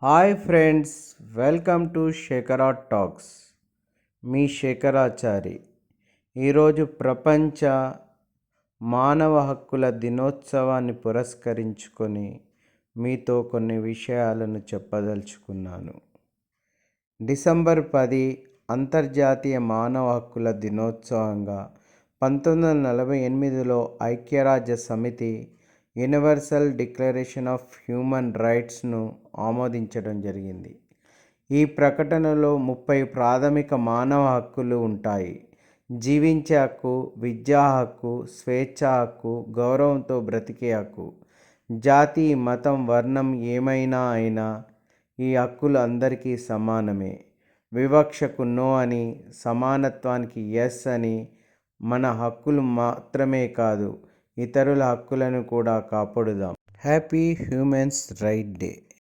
Hi friends, welcome to Shekhara talks. మీ శేఖరాచారి. ఈరోజు ప్రపంచ మానవ హక్కుల దినోత్సవాన్ని పురస్కరించుకొని మీతో కొన్ని విషయాలను చెప్పదలుచుకున్నాను. డిసెంబర్ 10 అంతర్జాతీయ మానవ హక్కుల దినోత్సవంగా 1948లో ఐక్యరాజ్య సమితి యూనివర్సల్ డిక్లరేషన్ ఆఫ్ హ్యూమన్ రైట్స్ను ఆమోదించడం జరిగింది. ఈ ప్రకటనలో 30 ప్రాథమిక మానవ హక్కులు ఉంటాయి. జీవించే హక్కు, విద్యా హక్కు, స్వేచ్ఛా హక్కు, గౌరవంతో బ్రతికే హక్కు. జాతి, మతం, వర్ణం ఏమైనా అయినా ఈ హక్కులు అందరికీ సమానమే. వివక్షకు నో అని, సమానత్వానికి ఎస్ అని మన హక్కులు మాత్రమే కాదు, ఇతరుల హక్కులను కూడా కాపాడుదాం. Happy humans right day.